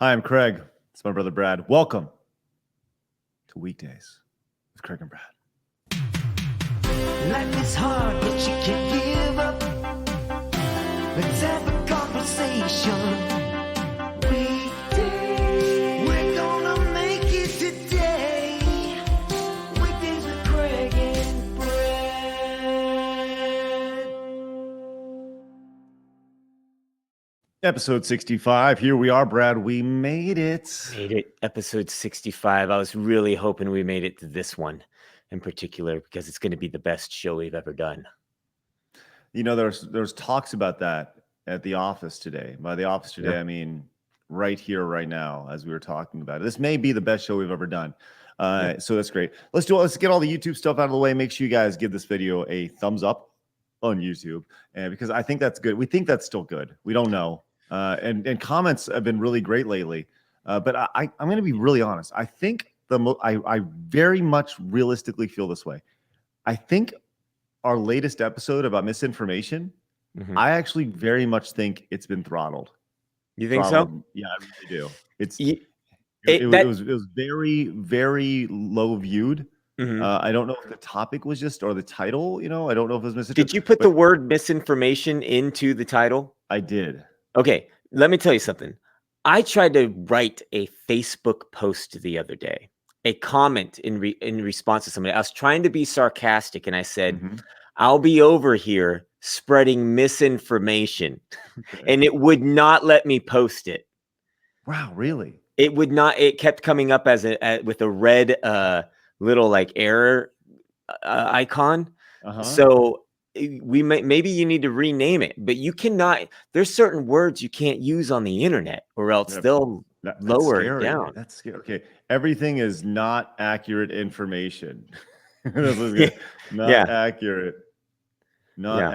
Hi, I'm Craig. It's my brother Brad. Welcome to Weekdays with Craig and Brad. Life is hard, but you can't give up. Let's have a conversation. Weekdays, we're gonna make it today. Weekdays with Craig and Brad. Episode 65. Here we are, Brad. We made it. Made it, episode 65. I was really hoping we made it to this one in particular because it's going to be the best show we've ever done. You know, there's talks about that at the office today. By the office today, Yeah. I mean right here, right now, as we were talking about it. This may be the best show we've ever done. So that's great. Let's get all the YouTube stuff out of the way. Make sure you guys give this video a thumbs up on YouTube, and because I think that's good. We think that's still good. We don't know. And comments have been really great lately. But I'm going to be really honest. I think I very much realistically feel this way. I think our latest episode about misinformation, I actually very much think it's been throttled. You think Throttled. Yeah, I really do. It was very, very low viewed. I don't know if the topic was just or the title. You know, I don't know if it was misinformation. Did you put the word misinformation into the title? I did. Okay, let me tell you something. I tried to write a Facebook post the other day, a comment in response to somebody. I was trying to be sarcastic, and I said, I'll be over here spreading misinformation, and it would not let me post it. Wow, really? It would not. It kept coming up as with a red little like error icon. So maybe you need to rename it, but you cannot. There's certain words you can't use on the internet, or else they'll lower it down. That's scary. Okay, everything is not accurate information. Not accurate. Not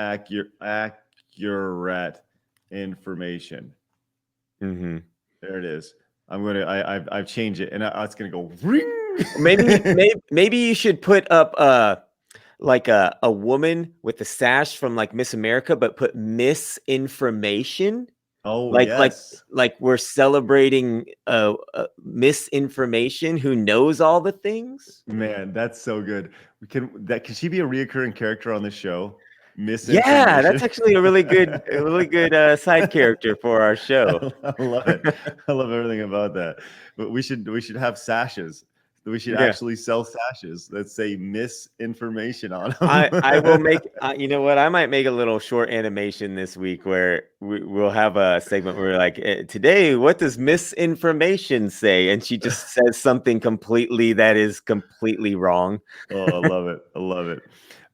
accurate information. There it is. I've changed it, and it's gonna go ring. Maybe you should put up like a woman with a sash from like Miss America, but put misinformation. Oh, like we're celebrating misinformation who knows all the things. Man, that's so good. Can she be a reoccurring character on the show? Yeah, that's actually a really good side character for our show. I love it. I love everything about that. But we should have sashes. We should actually sell sashes that say misinformation on them. I will make, you know what? I might make a little short animation this week where we'll have a segment where we're like, today, what does misinformation say? And she just says something that is completely wrong. Oh, I love it. I love it.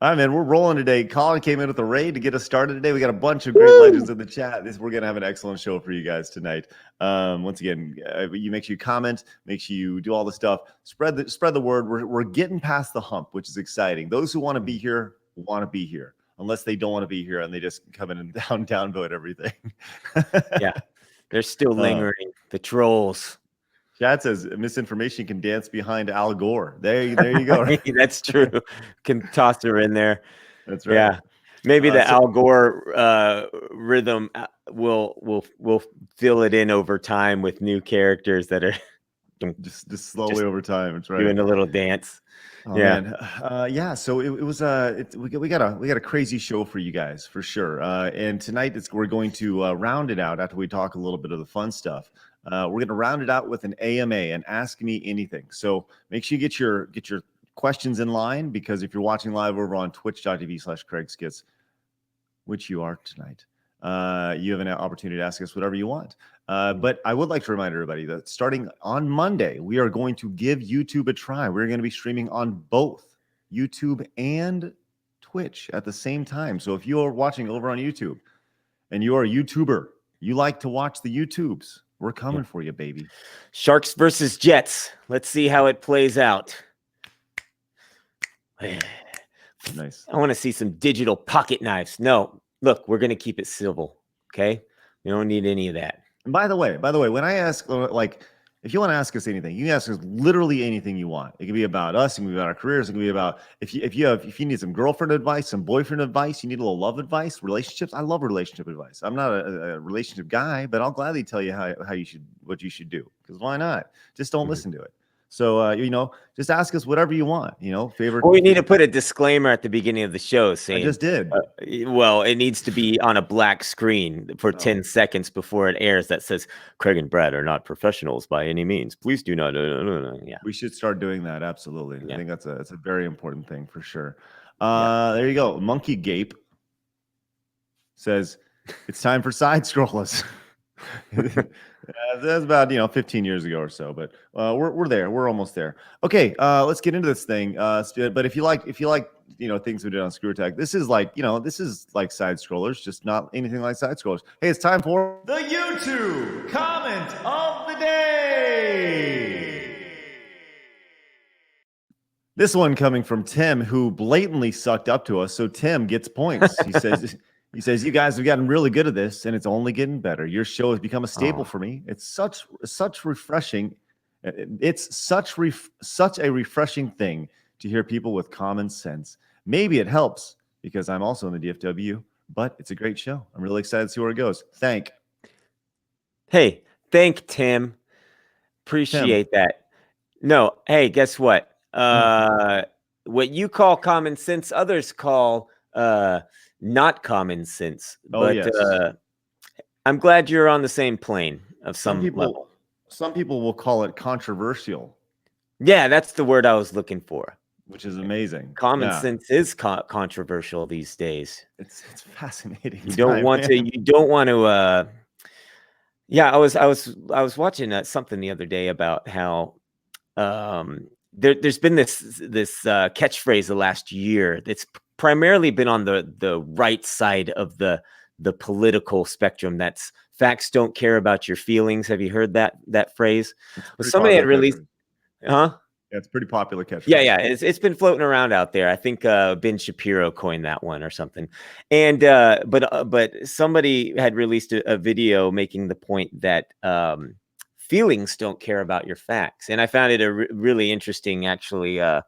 All right, man, we're rolling today. Colin came in with a raid to get us started today. We got a bunch of great legends in the chat. We're going to have an excellent show for you guys tonight. Once again, you make sure you comment, make sure you do all the stuff. Spread the word. We're getting past the hump, which is exciting. Those who want to be here want to be here, unless they don't want to be here and they just come in and downvote everything. Yeah, they're still lingering. The trolls. Chad says misinformation can dance behind Al Gore. There you go. That's true. Can toss her in there. That's right. Yeah, maybe the Al Gore rhythm will fill it in over time with new characters that are just slowly over time. That's right. Doing a little dance. Oh, man. So it was we got a crazy show for you guys for sure. And tonight we're going to round it out after we talk a little bit of the fun stuff. We're going to round it out with an AMA, and Ask Me Anything. So make sure you get your questions in line, because if you're watching live over on twitch.tv/CraigSkits, which you are tonight, you have an opportunity to ask us whatever you want. But I would like to remind everybody that starting on Monday, we are going to give YouTube a try. We're going to be streaming on both YouTube and Twitch at the same time. So if you are watching over on YouTube and you are a YouTuber, you like to watch the YouTubes, we're coming for you, baby. Sharks versus Jets. Let's see how it plays out. Nice. I want to see some digital pocket knives. No, look, we're going to keep it civil. Okay. We don't need any of that. And by the way, when I ask, like, If you want to ask us anything, you can ask us literally anything you want. It can be about us, it can be about our careers, it can be about if you need some girlfriend advice, some boyfriend advice, you need a little love advice, relationships. I love relationship advice. I'm not a relationship guy, but I'll gladly tell you what you should do, because why not? Just don't listen to it. So just ask us whatever you want. Favorite. Well, we need to put a disclaimer at the beginning of the show saying, I just did. Well, it needs to be on a black screen for 10 seconds before it airs that says, Craig and Brad are not professionals by any means. Please do not. Yeah. We should start doing that. Absolutely. Yeah. I think that's a very important thing for sure. There you go. Monkey Gape says it's time for side scrollers. That's about 15 years ago or so, but we're there. We're almost there. Okay, let's get into this thing. But if you like things we did on Screw Attack, this is like side scrollers, just not anything like side scrollers. Hey, it's time for the YouTube comment of the day. This one coming from Tim, who blatantly sucked up to us. So Tim gets points. He says, you guys have gotten really good at this, and it's only getting better. Your show has become a staple for me. It's such refreshing. It's such a refreshing thing to hear people with common sense. Maybe it helps because I'm also in the DFW, but it's a great show. I'm really excited to see where it goes. Thank Tim. Appreciate that. No, hey, guess what? What you call common sense, others call not common sense. But yes. I'm glad you're on the same plane of some level. Some people will call it controversial. Yeah, that's the word I was looking for. Which is amazing. Common sense is controversial these days. It's fascinating. You don't want to. Yeah, I was watching something the other day about how there's been this catchphrase the last year that's primarily been on the right side of the political spectrum. That's facts don't care about your feelings. Have you heard that phrase? Well, somebody had released, huh? Yeah, it's pretty popular catchphrase. Yeah, it's been floating around out there. I think Ben Shapiro coined that one or something. And but somebody had released a video making the point that feelings don't care about your facts. And I found it really interesting, actually, a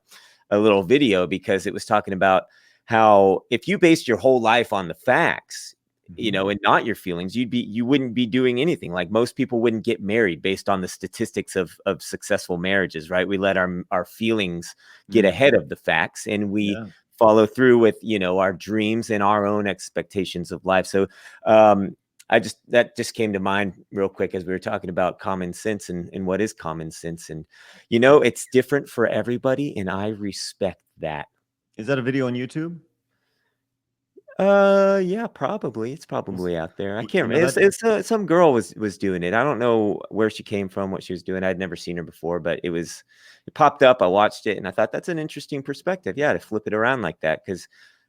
little video, because it was talking about how if you based your whole life on the facts, and not your feelings, you wouldn't be doing anything. Like most people wouldn't get married based on the statistics of successful marriages, right? We let our feelings get ahead of the facts, and we follow through with, our dreams and our own expectations of life. So that just came to mind real quick as we were talking about common sense and what is common sense. And, it's different for everybody, and I respect that. Is that a video on YouTube? Yeah, probably. It's probably out there. I can't remember. It's some girl was doing it. I don't know where she came from, what she was doing. I'd never seen her before, but it popped up. I watched it and I thought that's an interesting perspective. Yeah, to flip it around like that, because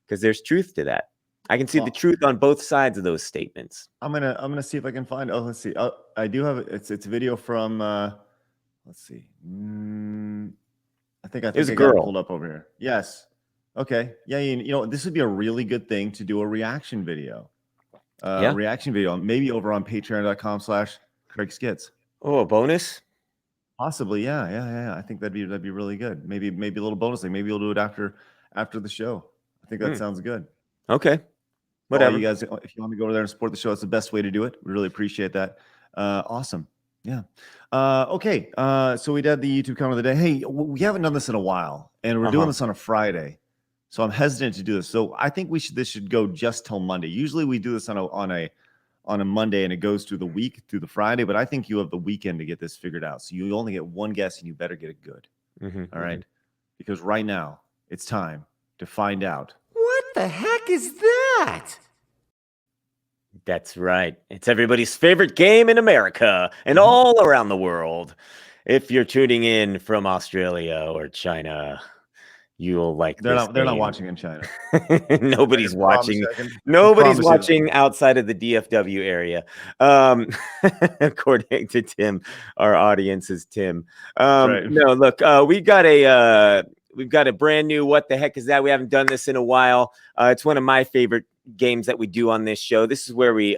there's truth to that. I can see the truth on both sides of those statements. I'm gonna see if I can find. Oh, let's see. I do have it's a video from. Let's see. I think it was I a girl. got it pulled up over here. Yes. Okay. Yeah. This would be a really good thing to do a reaction video. A reaction video, maybe over on patreon.com/Craig Skits. Oh, a bonus? Possibly. Yeah. I think that'd be really good. Maybe a little bonus thing. Maybe you'll do it after the show. I think that sounds good. Okay. Whatever. You guys, if you want to go over there and support the show, it's the best way to do it. We really appreciate that. Awesome. Yeah. Okay. So we did the YouTube comment of the day. Hey, we haven't done this in a while, and we're doing this on a Friday. So I'm hesitant to do this. So I think this should go just till Monday. Usually we do this on a Monday, and it goes through the week, through the Friday. But I think you have the weekend to get this figured out. So you only get one guess, and you better get it good. All right? Because right now it's time to find out. What the heck is that? That's right. It's everybody's favorite game in America and all around the world. If you're tuning in from Australia or China, you'll like they're not watching in China. Nobody's watching. Nobody's watching outside of the DFW area. According to Tim, our audience is Tim. Right. No, look, we've got a brand new What the Heck Is That? We haven't done this in a while. It's one of my favorite games that we do on this show. This is where we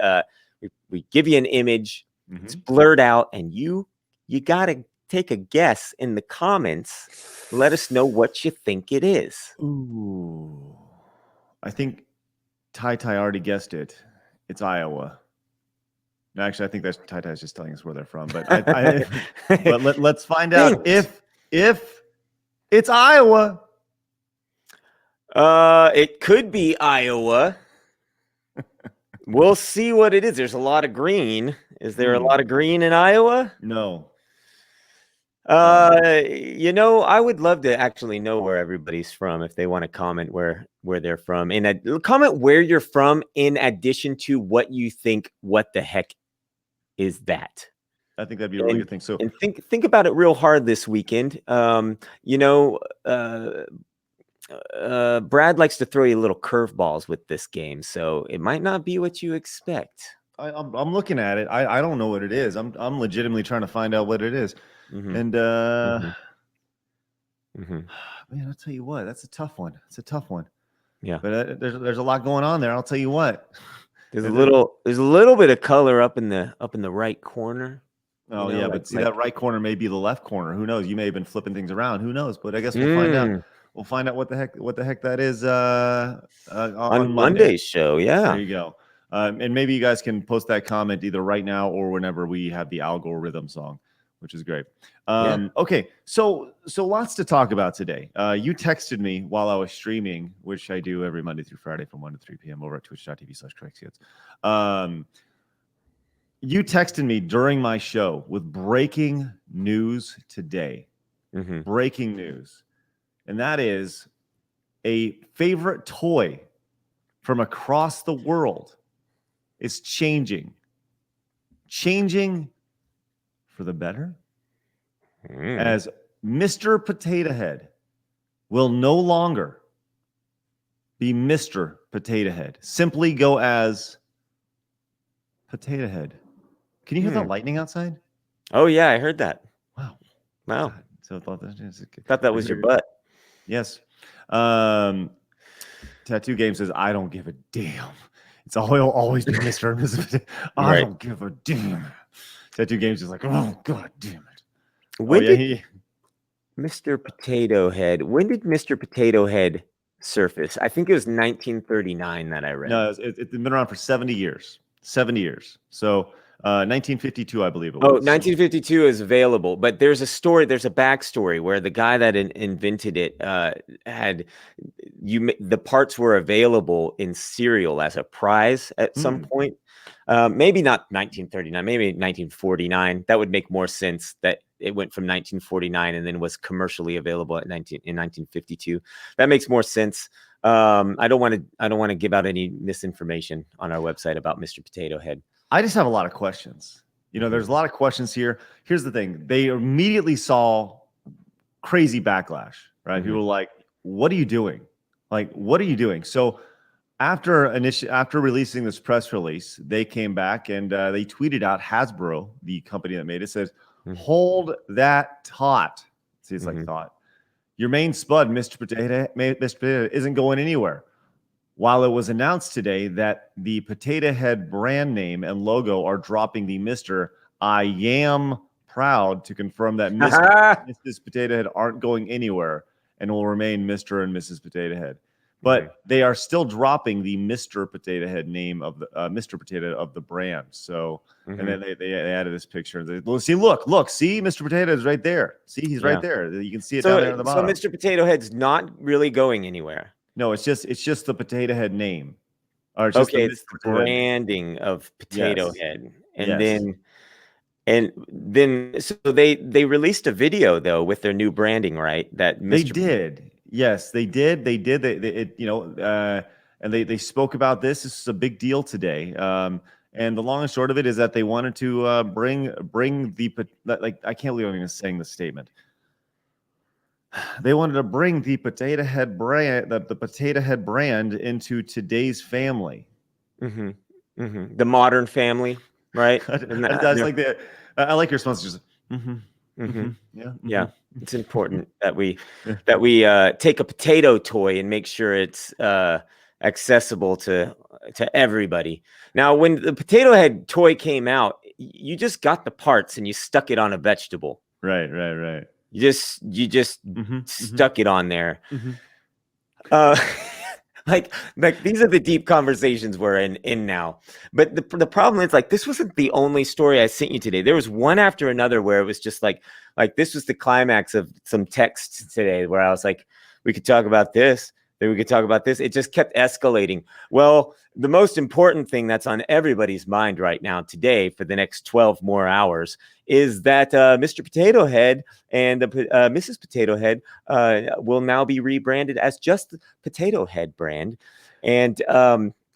give you an image. It's blurred out, and you you got to take a guess in the comments. Let us know what you think it is. Ooh. I think Tai already guessed it. It's Iowa. No, actually, I think that's Tai's just telling us where they're from. But but let's find out if it's Iowa. It could be Iowa. We'll see what it is. There's a lot of green. Is there a lot of green in Iowa? No. I would love to actually know where everybody's from if they want to comment where they're from. And comment where you're from in addition to what you think. What the heck is that? I think that'd be a really good thing. So and think about it real hard this weekend. Brad likes to throw you little curveballs with this game, so it might not be what you expect. I'm looking at it. I don't know what it is. I'm legitimately trying to find out what it is. And man, I'll tell you what, that's a tough one. It's a tough one. Yeah, but there's a lot going on there. I'll tell you what. There's a little bit of color up in the right corner. Oh yeah, but see that right corner may be the left corner. Who knows? You may have been flipping things around. Who knows? But I guess we'll find out. We'll find out what the heck that is on Monday's show. Yeah, there you go. And maybe you guys can post that comment either right now or whenever we have the algorithm song, which is great. Okay, so lots to talk about today. You texted me while I was streaming, which I do every Monday through Friday from 1 to 3 p.m. over at twitch.tv/CorrectKids. You texted me during my show with breaking news today. Breaking news. And that is a favorite toy from across the world is changing for the better, as Mr. Potato Head will no longer be Mr. Potato Head. Simply go as Potato Head. Can you hear that lightning outside? Oh yeah, I heard that. Wow. God. So I thought that was your butt. Yes. Tattoo Game says, I don't give a damn. He'll always be Mr. and Mrs. I don't give a damn. Tattoo Game's just like, oh, God damn it. Mr. Potato Head, when did Mr. Potato Head surface? I think it was 1939 that I read. No, it's been around for 70 years. 70 years. So 1952, I believe it was. 1952 is available, but there's a backstory where the guy that invented it the parts were available in cereal as a prize at some point. Maybe not 1939, maybe 1949. That would make more sense that it went from 1949 and then was commercially available in 1952. That makes more sense. I don't want to give out any misinformation on our website about Mr. Potato Head. I just have a lot of questions. There's a lot of questions here. Here's the thing. They immediately saw crazy backlash, right? People were like, what are you doing? Like, what are you doing? So after releasing this press release, they came back and they tweeted out, Hasbro, the company that made it, says, hold that taut. See, it's like thought. Your main spud, Mr. Potato, isn't going anywhere. While it was announced today that the Potato Head brand name and logo are dropping the Mr., I am proud to confirm that Mr. and Mrs. Potato Head aren't going anywhere and will remain Mr. and Mrs. Potato Head. But they are still dropping the Mr. Potato Head name of the Mr. Potato of the brand. So, and then they added this picture. Look, see, Mr. Potato is right there. See, he's right there. You can see it down there at the bottom. So Mr. Potato Head's not really going anywhere. No, it's just the Potato Head name. Or it's the branding of Potato Head, and then so they released a video though with their new branding, right? That they did. Yes, they did. They did. And they spoke about this. This is a big deal today. And the long and short of it is that they wanted to bring the I can't believe I'm even saying this statement. They wanted to bring the Potato Head brand, the Potato Head brand, into today's family. The modern family, right? I like your response. Just yeah. It's important that we take a potato toy and make sure it's accessible to everybody. Now, when the Potato Head toy came out, you just got the parts and you stuck it on a vegetable. Right. You just stuck it on there. Uh, like these are the deep conversations we're in now. But the problem is, like, this wasn't the only story I sent you today. There was one after another where it was just like this was the climax of some texts today where I was like, we could talk about this, then we could talk about this. It just kept escalating. Well, the most important thing that's on everybody's mind right now today for the next 12 more hours is that Mr. Potato Head and Mrs. Potato Head will now be rebranded as just the Potato Head brand. And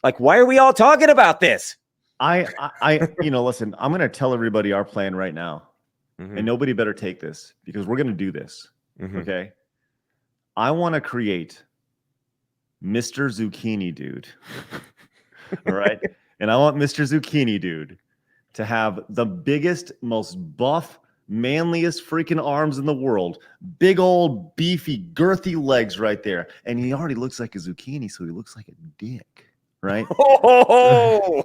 like, why are we all talking about this? I listen, I'm going to tell everybody our plan right now. And nobody better take this because we're going to do this. Okay. I want to create Mr. Zucchini Dude. All right. And I want Mr. Zucchini Dude to have the biggest, most buff, manliest freaking arms in the world. Big old, beefy, girthy legs right there. And he already looks like a zucchini, so he looks like a dick. Right? Right?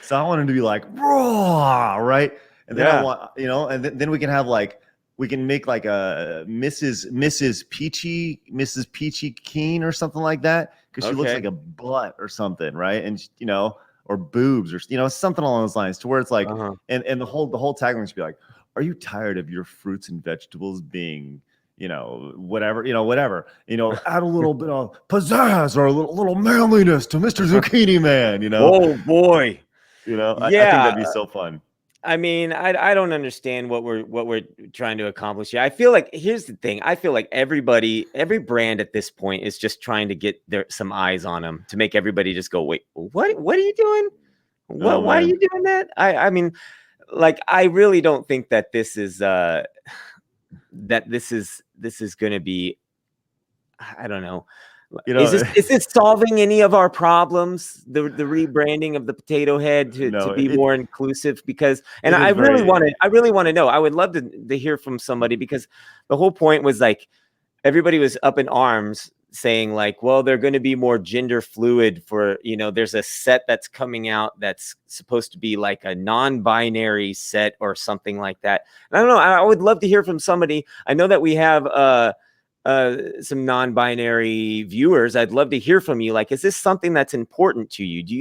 So I want him to be like, raw, right? And then I want, and then we can have like, we can make like a Mrs. Peachy Keen or something like that, because she looks like a butt or something, right? And or boobs or something along those lines, to where it's like, and the whole tagline should be like, "Are you tired of your fruits and vegetables being, whatever, add a little bit of pizzazz or a little manliness to Mr. Zucchini Man, Oh boy, I think that'd be so fun." I mean, I don't understand what we're trying to accomplish here. I feel like, here's the thing. I feel like every brand at this point is just trying to get some eyes on them to make everybody just go, wait, what are you doing? Why are you doing that? I mean, like, I really don't think that this is going to be, I don't know. Is this solving any of our problems? The rebranding of the Potato Head to be more inclusive? Because, and I really want to know. I would love to hear from somebody, because the whole point was like, everybody was up in arms saying like, well, they're going to be more gender fluid for, there's a set that's coming out that's supposed to be like a non-binary set or something like that. And I don't know. I would love to hear from somebody. I know that we have some non-binary viewers. I'd love to hear from you. Like, is this something that's important to you? Do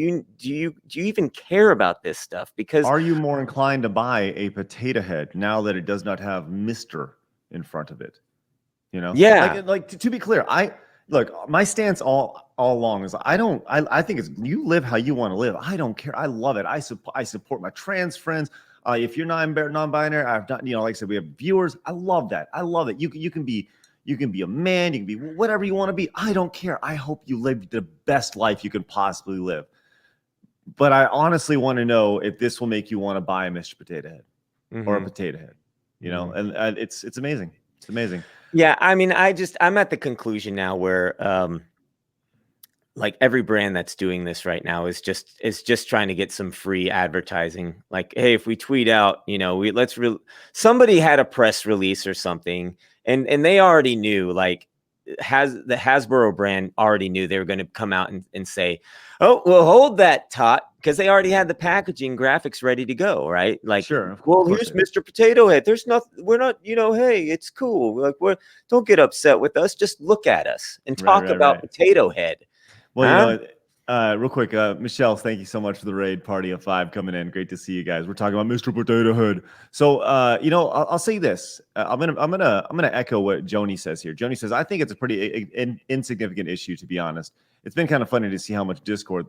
you even care about this stuff? Because, are you more inclined to buy a Potato Head now that it does not have Mr. in front of it? Yeah. Like to be clear, look, my stance all along is I think it's, you live how you want to live. I don't care. I love it. I support my trans friends. If you're non-binary, I've done, like I said, we have viewers. I love that. I love it. You can be a man, you can be whatever you want to be. I don't care. I hope you live the best life you can possibly live. But I honestly want to know if this will make you want to buy a Mr. Potato Head or a Potato Head, and it's amazing. It's amazing. Yeah. I mean, I'm at the conclusion now where, like, every brand that's doing this right now is just trying to get some free advertising. Like, hey, if we tweet out, somebody had a press release or something, and they already knew, like, the Hasbro brand already knew they were going to come out and say, oh, well, hold that, Tot, because they already had the packaging graphics ready to go, right? Like, sure, well, here's Mr. Potato Head. There's nothing, we're not, hey, it's cool. Like, don't get upset with us. Just look at us and talk about Potato Head. Well, real quick, Michelle, thank you so much for the raid. Party of 5 coming in. Great to see you guys. We're talking about Mr. Potato Head. So, I'll say this. I'm gonna echo what Joni says here. Joni says, I think it's a pretty insignificant issue, to be honest. It's been kind of funny to see how much discourse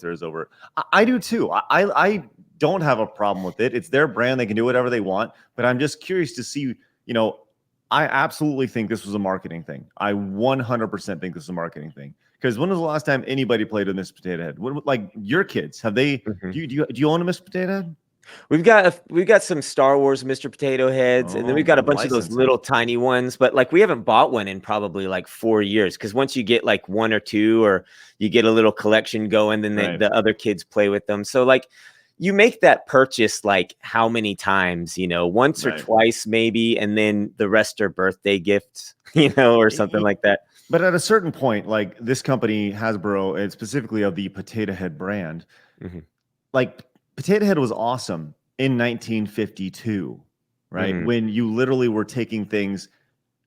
there is over it. I do too. I don't have a problem with it. It's their brand. They can do whatever they want. But I'm just curious to see, I absolutely think this was a marketing thing. I 100% think this is a marketing thing. Because when was the last time anybody played a Mr. Potato Head? Like, your kids, have they? Do you own a Mr. Potato Head? We've got some Star Wars Mr. Potato Heads, and then we've got a bunch of those little tiny ones. But like, we haven't bought one in probably like 4 years. Because once you get like 1 or 2, or you get a little collection going, then the other kids play with them. So like, you make that purchase like how many times? Once or twice maybe, and then the rest are birthday gifts, or something like that. But at a certain point, like this company, Hasbro, and specifically of the Potato Head brand, like, Potato Head was awesome in 1952, right? Mhm. When you literally were taking things,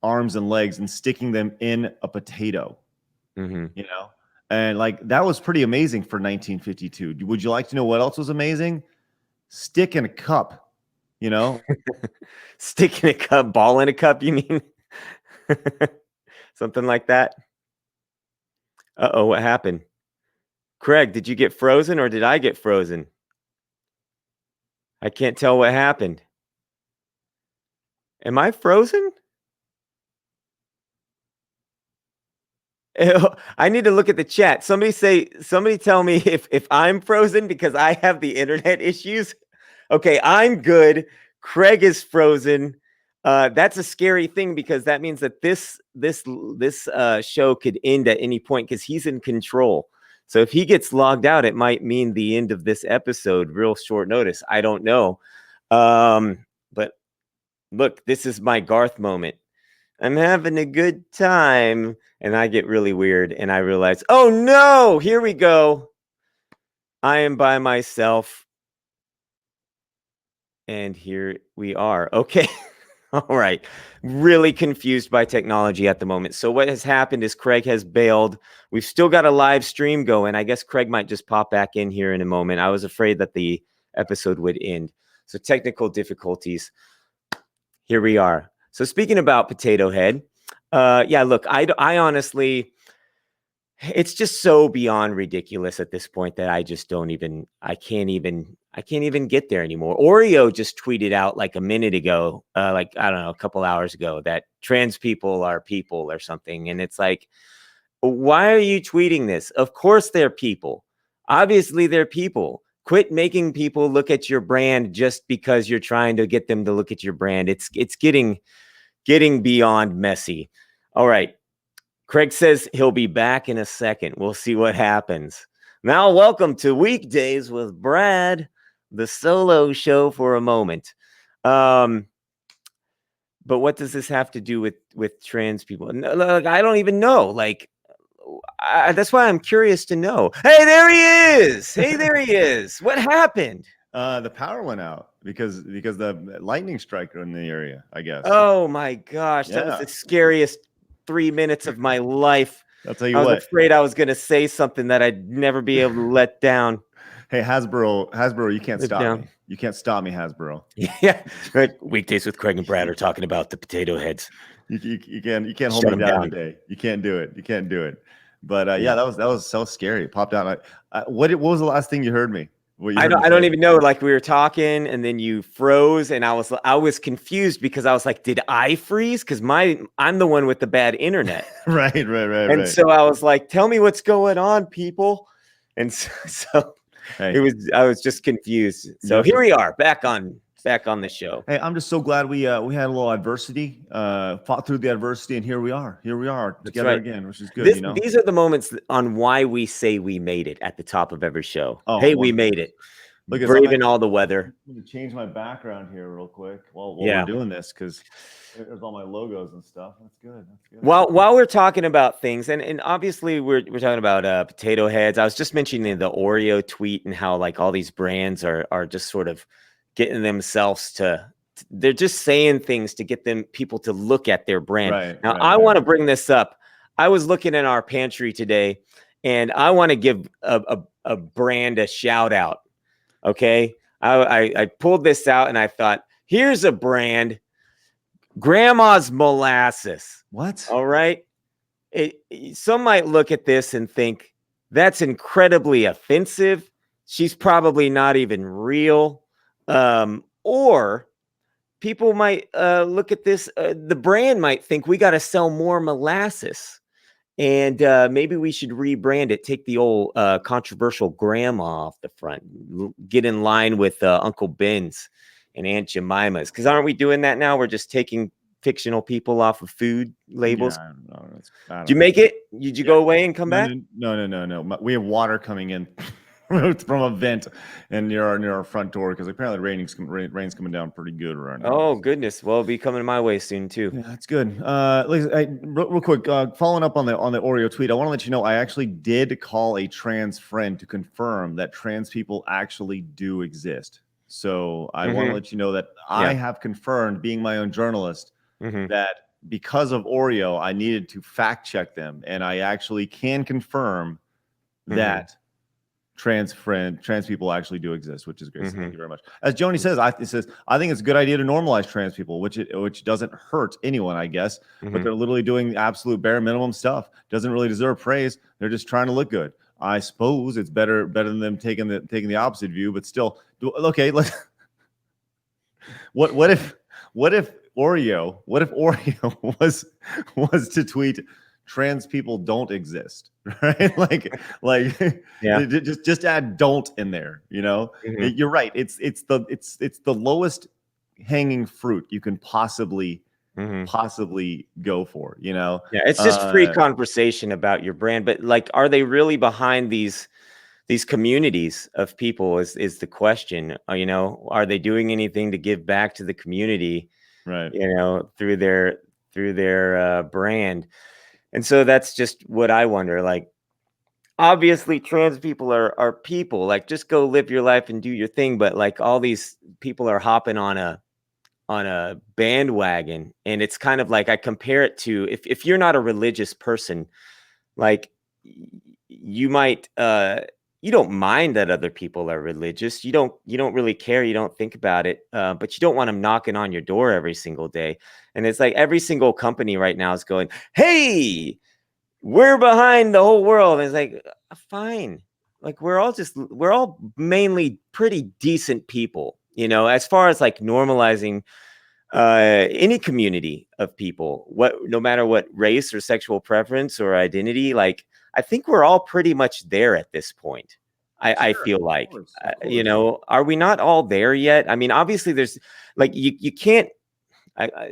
arms and legs, and sticking them in a potato, Mhm. you know? And like that was pretty amazing for 1952. Would you like to know what else was amazing? Stick in a cup, you know? Stick in a cup, ball in a cup, you mean? Something like that? Uh-oh, what happened? Craig, did you get frozen or did I get frozen? I can't tell what happened. Am I frozen? I need to look at the chat. Somebody tell me if I'm frozen because I have the internet issues. Okay, I'm good. Craig is frozen. That's a scary thing because that means that this show could end at any point because he's in control. So if he gets logged out, it might mean the end of this episode. Real short notice. I don't know. But look, this is my Garth moment. I'm having a good time. And I get really weird and I realize, oh no, here we go. I am by myself. And here we are. Okay. All right. Really confused by technology at the moment. So what has happened is Craig has bailed. We've still got a live stream going. I guess Craig might just pop back in here in a moment. I was afraid that the episode would end. So technical difficulties. Here we are. So speaking about Potato Head, yeah, look, I honestly, it's just so beyond ridiculous at this point that I just don't even, I can't even get there anymore. Oreo just tweeted out like a minute ago, like, I don't know, a couple hours ago that trans people are people or something. And it's like, why are you tweeting this? Of course they're people. Obviously they're people. Quit making people look at your brand just because you're trying to get them to look at your brand. It's getting beyond messy. All right. Craig says he'll be back in a second. We'll see what happens. Now, welcome to Weekdays with Brad, the solo show for a moment. But what does this have to do with trans people? No, like, I don't even know. Like, that's why I'm curious to know. Hey, there he is. Hey, there he is. What happened? The power went out because the lightning strike in the area, I guess. Oh my gosh, that was Yeah. the scariest 3 minutes of my life. I'll tell I you was what. afraid I was going to say something that I'd never be able to let down. Hey, Hasbro, you can't Live stop down. me. You can't stop me, Hasbro. Yeah, right. Weekdays with Craig and Brad are talking about the potato heads. You can't hold Shut me 'em down down. today. You can't do it. You can't do it. But Yeah. yeah, that was so scary. It popped out. What was the last thing you heard me? What you I heard me don't say? even know. Like we were talking, and then you froze, and I was confused because I was like, "Did I freeze?" Because I'm the one with the bad internet, Right. and so I was like, "Tell me what's going on, people." And so Hey, I was just confused. So here we are, back on the show. Hey, I'm just so glad we had a little adversity, fought through the adversity, and here we are. Here we are together right. again, which is good. These are the moments on why we say we made it at the top of every show. Oh, Hey, we made it. Look, Braving all the weather. I'm going to change my background here real quick while Yeah. we're doing this because there's all my logos and stuff. That's good. That's good. While we're talking about things, and obviously we're talking about potato heads. I was just mentioning the Oreo tweet and how like all these brands are just sort of getting themselves they're just saying things to get people to look at their brand. Right, Now, right, I right. want to bring this up. I was looking in our pantry today, and I want to give a brand a shout out. Okay, I pulled this out and I thought, here's a brand, Grandma's Molasses. What? All right. Some might look at this and think that's incredibly offensive. She's probably not even real. Or people might look at this. The brand might think we got to sell more molasses. And maybe we should rebrand it, take the old controversial grandma off the front, get in line with Uncle Ben's and Aunt Jemima's. Because aren't we doing that now? We're just taking fictional people off of food labels. Yeah, Did you make it? Did you go away and come back? No. We have water coming in from a vent and near our front door because apparently rain's coming down pretty good around here. Oh goodness, well, it'll be coming my way soon too. Yeah, that's good. Real quick, following up on the Oreo tweet, I want to let you know I actually did call a trans friend to confirm that trans people actually do exist. So I want to let you know that I have confirmed, being my own journalist, that because of Oreo, I needed to fact check them, and I actually can confirm that trans people actually do exist, which is great. So thank you very much. As Joni says, I think it's a good idea to normalize trans people, which doesn't hurt anyone, I guess. But they're literally doing absolute bare minimum stuff. Doesn't really deserve praise. They're just trying to look good. I suppose it's better than them taking the opposite view. But still, okay. What if Oreo was to tweet, trans people don't exist, right? Just add don't in there, You're right. It's the lowest hanging fruit you can possibly go for, Yeah, it's just free conversation about your brand, but like, are they really behind these communities of people is the question. Are they doing anything to give back to the community, right, through their brand? And so that's just what I wonder. Like, obviously trans people are people, like, just go live your life and do your thing. But like, all these people are hopping on a bandwagon, and it's kind of like, I compare it to, if you're not a religious person, like, you might you don't mind that other people are religious. You don't really care. You don't think about it, but you don't want them knocking on your door every single day. And it's like every single company right now is going, hey, we're behind the whole world. And it's like, fine. Like, we're all mainly pretty decent people, as far as like normalizing any community of people, no matter what race or sexual preference or identity. Like, I think we're all pretty much there at this point. I feel like, of course. Are we not all there yet? I mean, obviously there's like, you can't,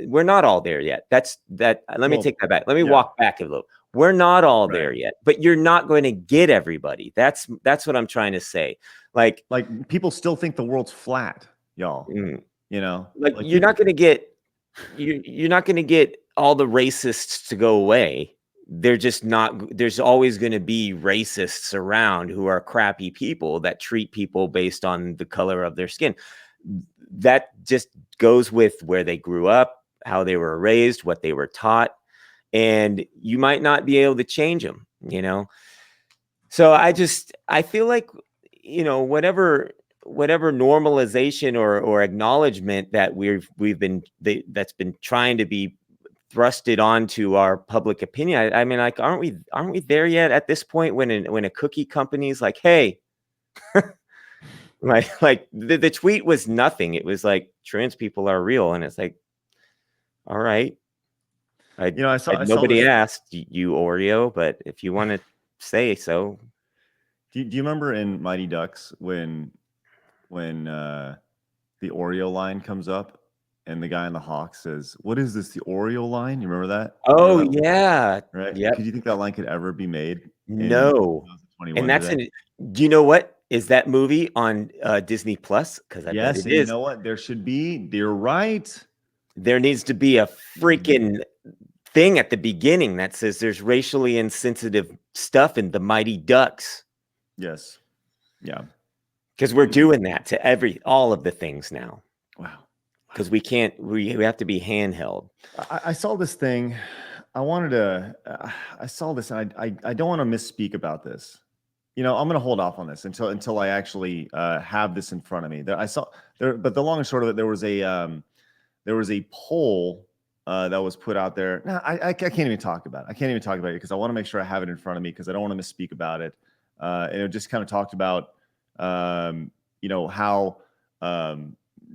we're not all there yet. Let me take that back. Let me walk back a little. We're not all there yet, but you're not going to get everybody. That's what I'm trying to say. Like people still think the world's flat, y'all. Like you're not going to get, you're not going to get all the racists to go away. They're just not. There's always going to be racists around who are crappy people that treat people based on the color of their skin. That just goes with where they grew up, how they were raised, what they were taught, and you might not be able to change them, So I feel like, whatever normalization or acknowledgement that that's been trying to be thrusted onto our public opinion. I mean, like, aren't we there yet at this point when a cookie company is like, hey, like the tweet was nothing. It was like, trans people are real. And it's like, all right. Nobody asked you, Oreo, but if you want to say so. Do you remember in Mighty Ducks when the Oreo line comes up? And the guy in the hawk says, "What is this? The Oreo line?" You remember that? Oh, yeah. Right. Yep. Could you think that line could ever be made? No. And that's do you know what is that movie on Disney Plus? Because I bet it is. You know what? There should be. You're right. There needs to be a freaking thing at the beginning that says there's racially insensitive stuff in the Mighty Ducks. Yes. Yeah. Because we're doing that to all of the things now. Wow. Because we can't, we have to be handheld. I saw this thing. I saw this, and I don't want to misspeak about this. I'm going to hold off on this until I actually have this in front of me. But the long and short of it, there was a poll that was put out there. No, I can't even talk about it. I can't even talk about it because I want to make sure I have it in front of me because I don't want to misspeak about it. And it just kind of talked about, how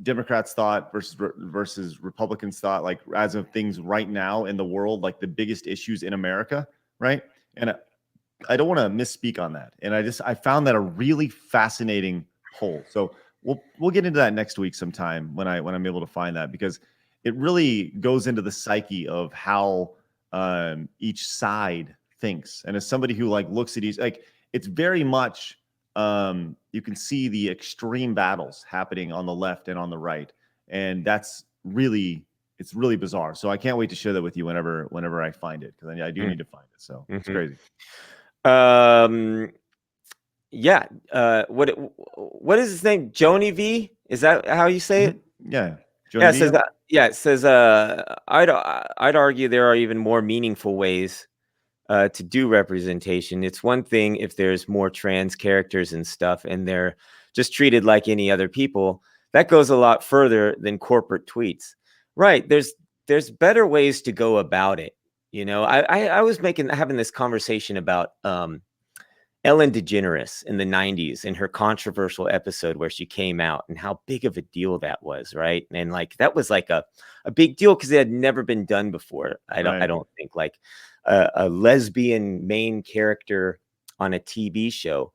Democrats thought versus Republicans thought, like, as of things right now in the world, like the biggest issues in America, right? And I don't want to misspeak on that. And I found that a really fascinating poll. So we'll get into that next week sometime when I'm able to find that, because it really goes into the psyche of how each side thinks. And as somebody who like looks at each, like, it's very much you can see the extreme battles happening on the left and on the right, and it's really bizarre. So I can't wait to share that with you whenever I find it, because I do need to find it. So it's crazy. Yeah. What is his name? Joni V? Is that how you say it? Yeah. Yeah, it says that. Yeah, it says. I'd argue there are even more meaningful ways to do representation. It's one thing if there's more trans characters and stuff, and they're just treated like any other people. That goes a lot further than corporate tweets. Right? There's better ways to go about it. You know, I was having this conversation about Ellen DeGeneres in the 90s in her controversial episode where she came out, and how big of a deal that was, right? And like that was like a big deal because it had never been done before. I don't think, like a lesbian main character on a TV show.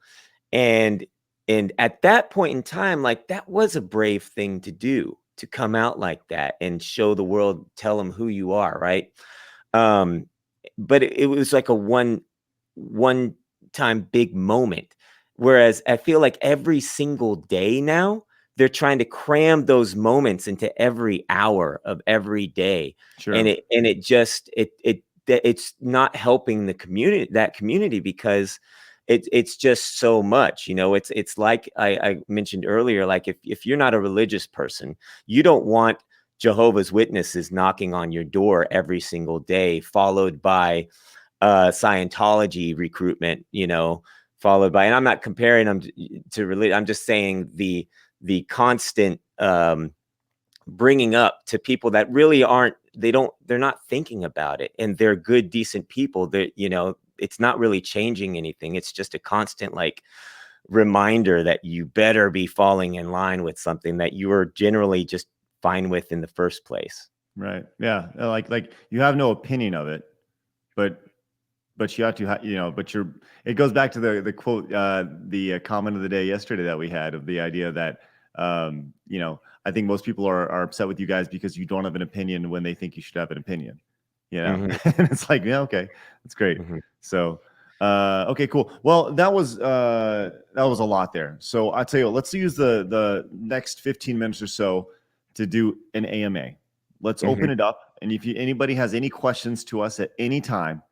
And at that point in time, like that was a brave thing to do, to come out like that and show the world, tell them who you are, right? But it was like a one time big moment. Whereas I feel like every single day now, they're trying to cram those moments into every hour of every day. Sure. And it's not helping the community, because it's just so much, you know. It's like I mentioned earlier, like if you're not a religious person, you don't want Jehovah's Witnesses knocking on your door every single day, followed by Scientology recruitment, you know, followed by, and I'm not comparing them to religion. I'm just saying the constant bringing up to people that really they're not thinking about it, and they're good, decent people that, you know, it's not really changing anything. It's just a constant like reminder that you better be falling in line with something that you were generally just fine with in the first place. Right. Yeah. Like you have no opinion of it, but you have to, you know, but it goes back to the quote, the comment of the day yesterday that we had, of the idea that, you know, I think most people are upset with you guys because you don't have an opinion when they think you should have an opinion, you know? And it's like, yeah, okay, that's great. So, okay, cool. Well, that was a lot there. So I'll tell you what, let's use the next 15 minutes or so to do an AMA. Let's open it up. And if anybody has any questions to us at any time,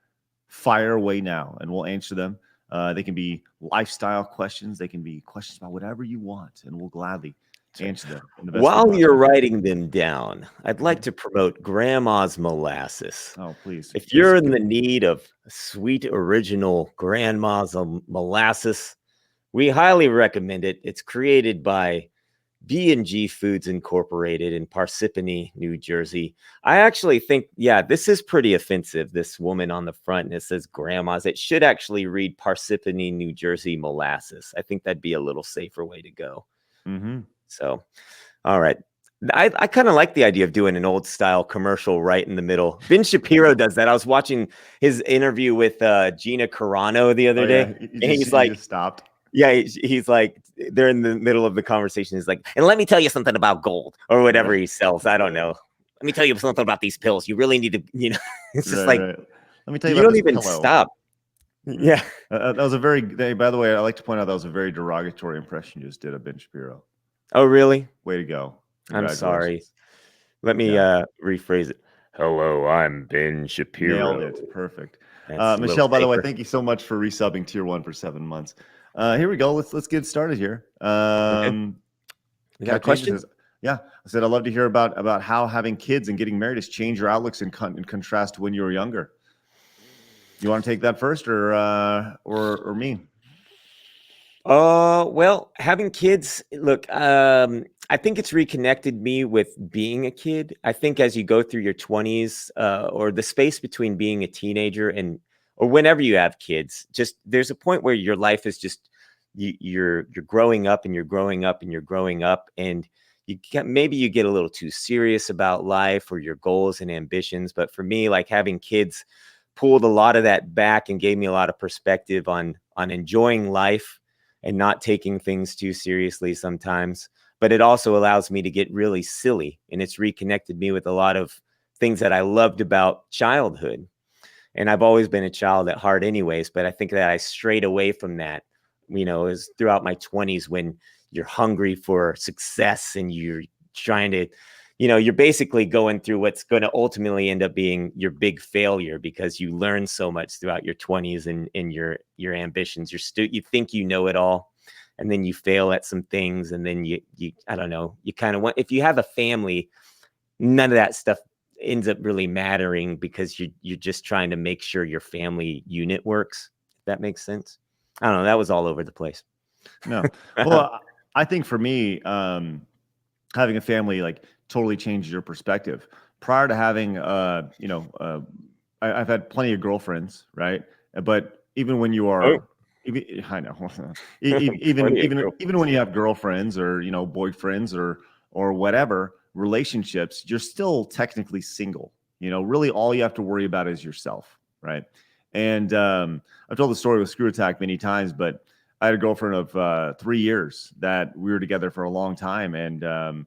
fire away now and we'll answer them. They can be lifestyle questions. They can be questions about whatever you want, and we'll gladly answer them. While you're writing them down, I'd like to promote Grandma's Molasses. Oh, please. If you're in the need of sweet original Grandma's Molasses, we highly recommend it. It's created by B&G Foods Incorporated in Parsippany, New Jersey. I actually think, yeah, this is pretty offensive, this woman on the front, and it says Grandma's. It should actually read Parsippany, New Jersey Molasses. I think that'd be a little safer way to go. So, all right. I kind of like the idea of doing an old style commercial right in the middle. Ben Shapiro does that. I was watching his interview with Gina Carano the other day. Yeah. And he's like, just stopped. Yeah, he's like, they're in the middle of the conversation. He's like, and let me tell you something about gold or whatever he sells. I don't know. Let me tell you something about these pills. You really need to, you know, it's just like, let me tell you, you don't even stop. Yeah. That was a very, by the way, I like to point out that was a very derogatory impression you just did of Ben Shapiro. Oh, really? Way to go. I'm sorry. Let me rephrase it. Hello, I'm Ben Shapiro. Nailed it. Perfect. Michelle, by the way, thank you so much for resubbing Tier 1 for 7 months. Here we go. Let's get started here. You got questions? Yeah, I said I'd love to hear about how having kids and getting married has changed your outlooks in contrast to when you were younger. You want to take that first, or me? Well, having kids, look, I think it's reconnected me with being a kid. I think as you go through your 20s, or the space between being a teenager or whenever you have kids, just there's a point where your life is just you're growing up and you're growing up and you're growing up, and maybe you get a little too serious about life or your goals and ambitions. But for me, like having kids pulled a lot of that back and gave me a lot of perspective on enjoying life and not taking things too seriously sometimes. But it also allows me to get really silly, and it's reconnected me with a lot of things that I loved about childhood. And I've always been a child at heart anyways, but I think that I strayed away from that is throughout my 20s when you're hungry for success and you're trying to, you're basically going through what's going to ultimately end up being your big failure, because you learn so much throughout your 20s and in your ambitions. You think you know it all, and then you fail at some things, and then you I don't know, you kind of want, if you have a family, none of that stuff ends up really mattering, because you're just trying to make sure your family unit works. If that makes sense. I don't know. That was all over the place. No. Well, I think for me, having a family like totally changes your perspective. Prior to having, I've had plenty of girlfriends, right? But even when you Oh, are, I know, even plenty of even even when girlfriends. you have girlfriends or boyfriends or whatever relationships, you're still technically single. Really all you have to worry about is yourself, right? And I've told the story with Screw Attack many times, but I had a girlfriend of 3 years that we were together for a long time, and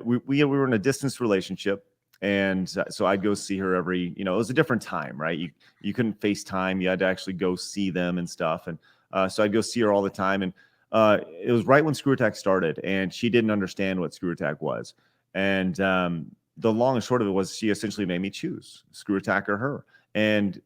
we were in a distance relationship, and so I'd go see her every. It was a different time, right? You couldn't FaceTime; you had to actually go see them and stuff, and so I'd go see her all the time, and it was right when Screw Attack started, and she didn't understand what Screw Attack was, and the long and short of it was she essentially made me choose Screw Attack or her, and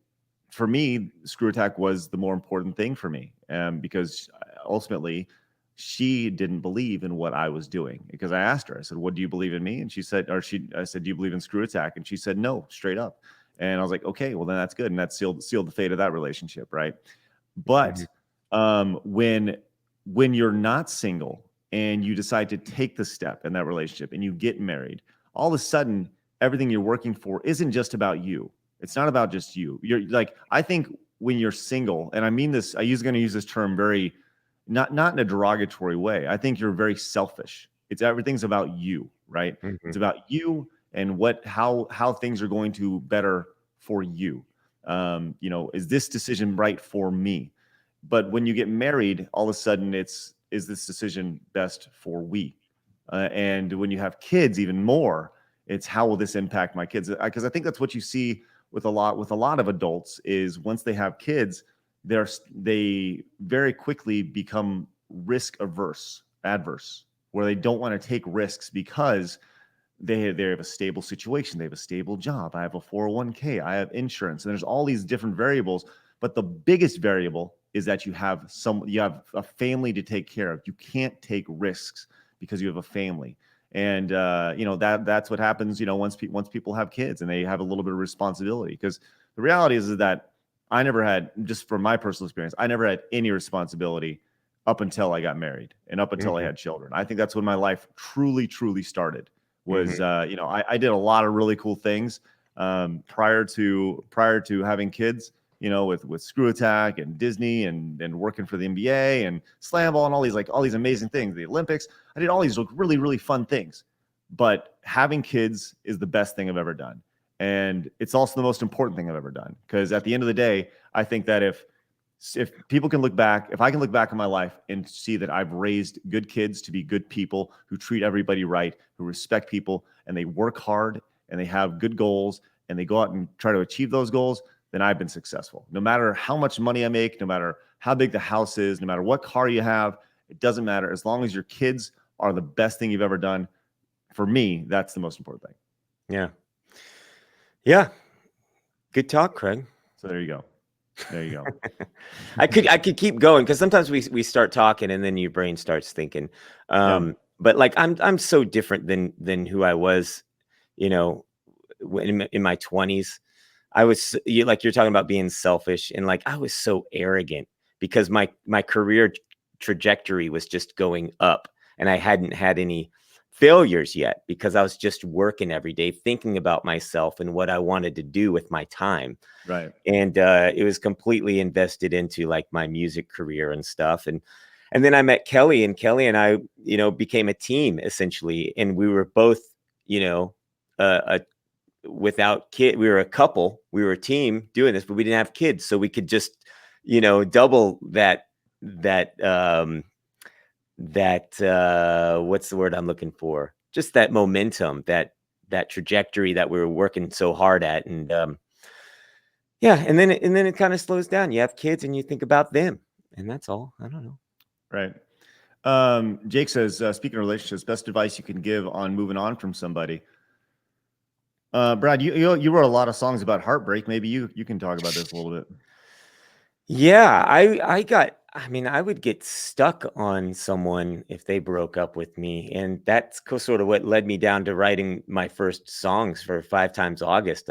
for me, Screw Attack was the more important thing for me, because ultimately she didn't believe in what I was doing. Because I asked her, I said, "What do you believe in me?" And I said, "Do you believe in Screw Attack?" And she said, "No," straight up. And I was like, "Okay, well then that's good," and that sealed the fate of that relationship, right? But Mhm. when you're not single and you decide to take the step in that relationship and you get married, all of a sudden everything you're working for isn't just about you. It's not about just you. You're like, I think when you're single, and I mean this, going to use this term very not in a derogatory way. I think you're very selfish. It's everything's about you, right? It's Mhm. about you and how things are going to better for you. Is this decision right for me? But when you get married, all of a sudden is this decision best for we? And when you have kids, even more, it's how will this impact my kids? Because I think that's what you see with a lot of adults is once they have kids, they very quickly become adverse, where they don't want to take risks because they have a stable situation, they have a stable job, I have a 401k, I have insurance, and there's all these different variables. But the biggest variable is that you have a family to take care of. You can't take risks because you have a family. And that's what happens, once people have kids and they have a little bit of responsibility. Because the reality is that I never had, just from my personal experience, I never had any responsibility up until I got married and up until I Mhm. had children. I think that's when my life truly started. Was Mhm. I did a lot of really cool things prior to having kids, with Screw Attack and Disney and working for the NBA and Slam Ball and all these amazing things, the Olympics. I did all these really really fun things, but having kids is the best thing I've ever done, and it's also the most important thing I've ever done. Because at the end of the day, I think that if people can look back, if I can look back on my life and see that I've raised good kids to be good people who treat everybody right, who respect people, and they work hard and they have good goals and they go out and try to achieve those goals, then I've been successful. No matter how much money I make, no matter how big the house is, no matter what car you have, it doesn't matter. As long as your kids are the best thing you've ever done, for me, that's the most important thing. Yeah. Yeah. Good talk, Craig. So there you go. There you go. I could keep going, because sometimes we start talking and then your brain starts thinking. Yeah. But like I'm so different than who I was, you know, in my 20s. Like you're talking about being selfish, and like I was so arrogant because my career trajectory was just going up, and I hadn't had any failures yet because I was just working every day thinking about myself and what I wanted to do with my time. Right. And it was completely invested into like my music career and stuff. And then I met Kelly, and Kelly and I, became a team essentially, and we were both, you know, a without kid. We were a couple, we were a team doing this, but we didn't have kids, so we could just, double that what's the word I'm looking for? Just that momentum, that trajectory that we were working so hard at. And yeah, and then it kind of slows down. You have kids and you think about them. And that's all. I don't know. Right. Jake says, speaking of relationships, best advice you can give on moving on from somebody. Brad, you wrote a lot of songs about heartbreak. Maybe you can talk about this a little bit. Yeah, I mean, I would get stuck on someone if they broke up with me, and that's sort of what led me down to writing my first songs for Five Times August.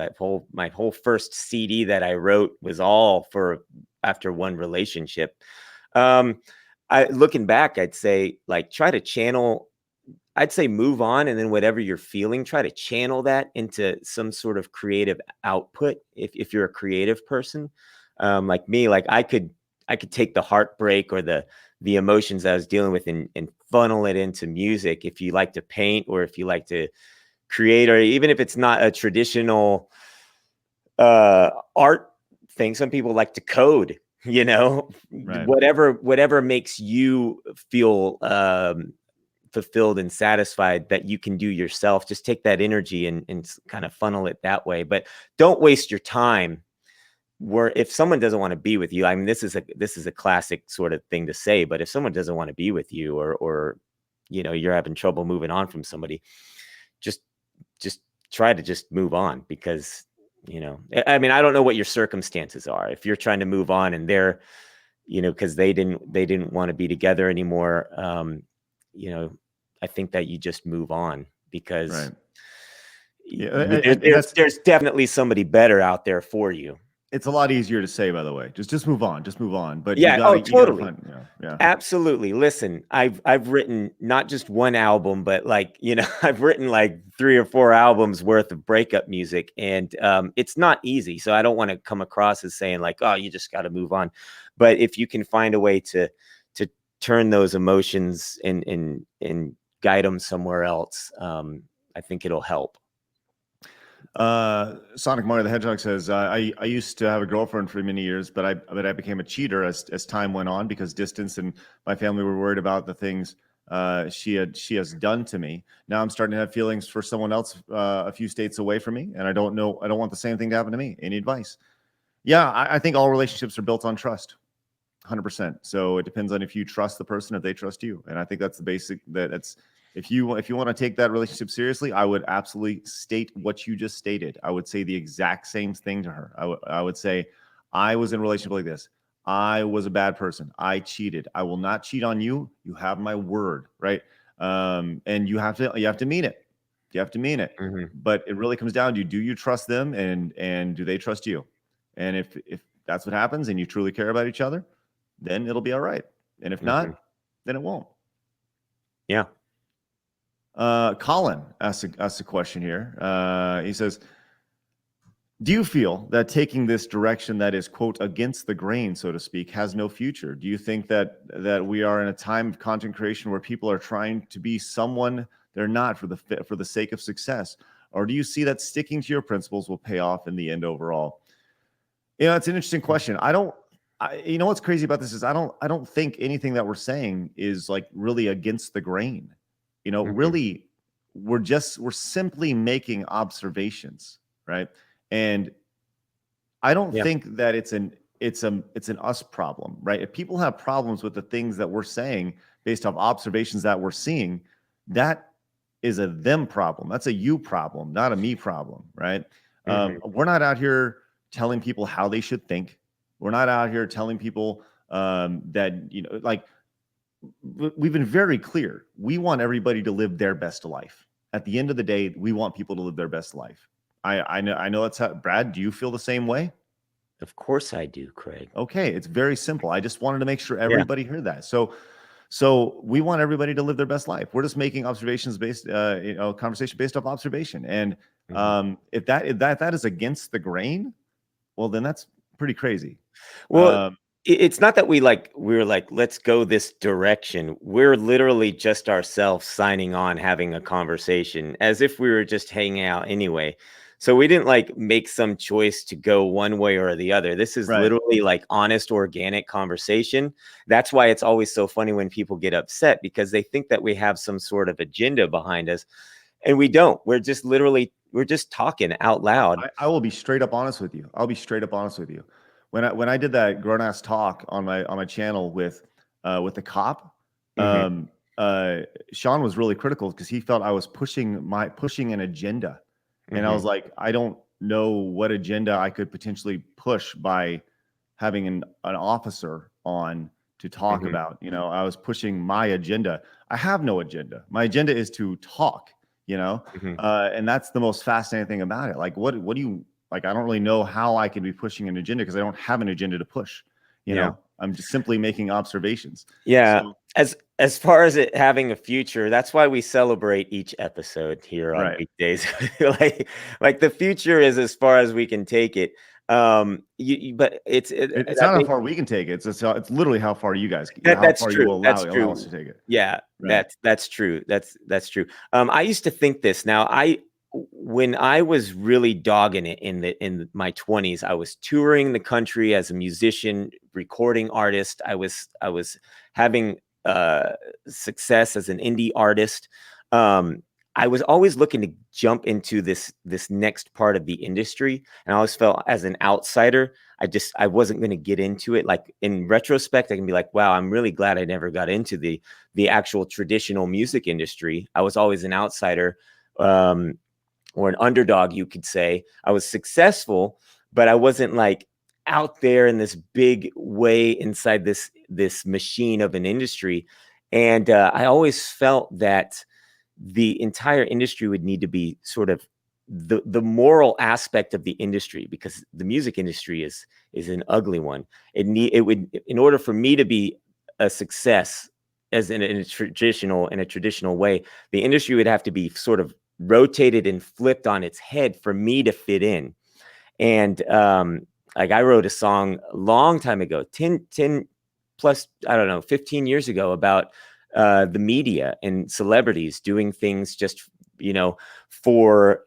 My whole first CD that I wrote was all for after one relationship. Um, looking back, I'd say like try to channel. I'd say move on, and then whatever you're feeling, try to channel that into some sort of creative output. If you're a creative person, like me, like I could take the heartbreak or the emotions I was dealing with and funnel it into music. If you like to paint or if you like to create, or even if it's not a traditional art thing, some people like to code. Right. Whatever makes you feel fulfilled and satisfied that you can do yourself, just take that energy and kind of funnel it that way. But don't waste your time where if someone doesn't want to be with you, I mean, this is a classic sort of thing to say, but if someone doesn't want to be with you, or you're having trouble moving on from somebody, just try to just move on. Because I mean, I don't know what your circumstances are. If you're trying to move on and they're because they didn't want to be together anymore, I think that you just move on, because Right. Yeah, there's definitely somebody better out there for you. it's a lot easier to say, by the way. Just move on. Just move on. But Yeah. you gotta Totally. find. Yeah. Absolutely. Listen, I've written not just one album, but like, I've written like 3 or 4 albums worth of breakup music, and it's not easy. So I don't want to come across as saying like, oh, you just got to move on. But if you can find a way to turn those emotions and guide them somewhere else, I think it'll help. Sonic Mario the Hedgehog says, I used to have a girlfriend for many years, but I became a cheater as time went on, because distance and my family were worried about the things she has done to me. Now I'm starting to have feelings for someone else a few states away from me, and I don't want the same thing to happen to me. Any advice? Yeah, I think all relationships are built on trust, 100%. So it depends on if you trust the person, if they trust you, and I think that's the basic. That's if you want to take that relationship seriously, I would absolutely state what you just stated. I would say the exact same thing to her. I would say, I was in a relationship like this. I was a bad person. I cheated. I will not cheat on you. You have my word, right? And you have to mean it. You have to mean it. Mm-hmm. But it really comes down to, do you trust them, and do they trust you? And if that's what happens and you truly care about each other, then it'll be all right. And if not, then it won't. Yeah. Colin asks a question here. He says, do you feel that taking this direction that is, quote, against the grain, so to speak, has no future? Do you think that we are in a time of content creation where people are trying to be someone they're not for the sake of success? Or do you see that sticking to your principles will pay off in the end overall? It's an interesting question. You know what's crazy about this is I don't think anything that we're saying is like really against the grain. Really, we're simply making observations, right? And I don't think that it's an us problem, right? If people have problems with the things that we're saying based off observations that we're seeing, that is a them problem. That's a you problem, not a me problem, right? We're not out here telling people how they should think. We're not out here telling people that, like, we've been very clear. We want everybody to live their best life. At the end of the day, we want people to live their best life. I know that's how. Brad, do you feel the same way? Of course I do, Craig. Okay, it's very simple. I just wanted to make sure everybody heard that. So we want everybody to live their best life. We're just making observations based, conversation based off observation. And if that is against the grain, well, then that's pretty crazy. Well, it's not that we're like, let's go this direction. We're literally just ourselves signing on, having a conversation as if we were just hanging out anyway. So we didn't like make some choice to go one way or the other. This is literally like honest, organic conversation. That's why it's always so funny when people get upset, because they think that we have some sort of agenda behind us, and we don't. We're just talking out loud. I will be straight up honest with you. when I did that grown ass talk on my channel with the cop, Mhm, um, Sean was really critical because he felt I was pushing an agenda, and I mhm, was like, I don't know what agenda I could potentially push by having an officer on to talk mhm, about. I was pushing my agenda. I have no agenda. My agenda is to talk. mhm. And that's the most fascinating thing about it. Like, what do you like? I don't really know how I could be pushing an agenda because I don't have an agenda to push. Yeah. I'm just simply making observations. Yeah, So, as far as it having a future, that's why we celebrate each episode here on right. weekdays. Like the future is as far as we can take it. But It's I not how think far we can take it. It's literally how far you guys, how that's far you true. will That's allow us true. to take it. Yeah, Right. that's true. That's true. I used to think this. Now, when I was really dogging it in my 20s, I was touring the country as a musician, recording artist. I was having success as an indie artist. Um, I was always looking to jump into this next part of the industry, and I always felt as an outsider I wasn't going to get into it. Like in retrospect, I can be like, wow, I'm really glad I never got into the actual traditional music industry. I was always an outsider, or an underdog, you could say. I was successful, but I wasn't like out there in this big way inside this machine of an industry. And I always felt that the entire industry would need to be sort of the moral aspect of the industry, because the music industry is an ugly one. It would, in order for me to be a success as in a traditional way, the industry would have to be sort of rotated and flipped on its head for me to fit in. And like I wrote a song a long time ago, 10 plus, I don't know, 15 years ago, about the media and celebrities doing things just, for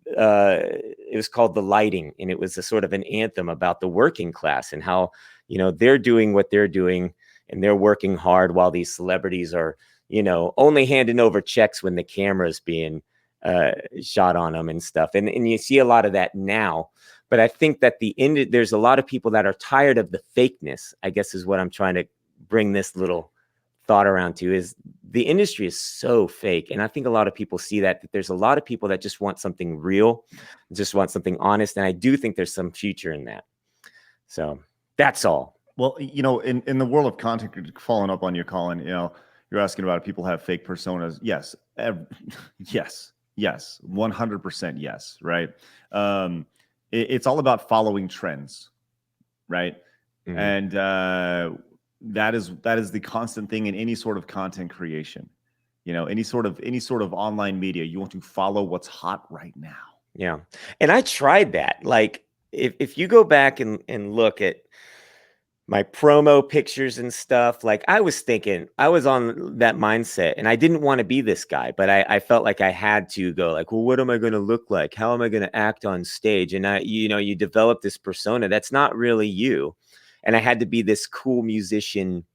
it was called The Lighting. And it was a sort of an anthem about the working class and how, they're doing what they're doing and they're working hard while these celebrities are, only handing over checks when the camera's being shot on them and stuff. And you see a lot of that now. But I think that there's a lot of people that are tired of the fakeness, I guess, is what I'm trying to bring this little thought around to. Is the industry is so fake. And I think a lot of people see that there's a lot of people that just want something real, just want something honest. And I do think there's some future in that. So that's all. Well, in the world of content, following up on you, Colin, you're asking about if people have fake personas. Yes. Yes. 100% yes. Right. It's all about following trends. Right. Mhm. And that is the constant thing in any sort of content creation. Any sort of online media. You want to follow what's hot right now. Yeah. And I tried that. Like if you go back and look at my promo pictures and stuff, like I was thinking, I was on that mindset and I didn't want to be this guy, but I felt like I had to go like, well, what am I going to look like? How am I going to act on stage? And you develop this persona that's not really you. And I had to be this cool musician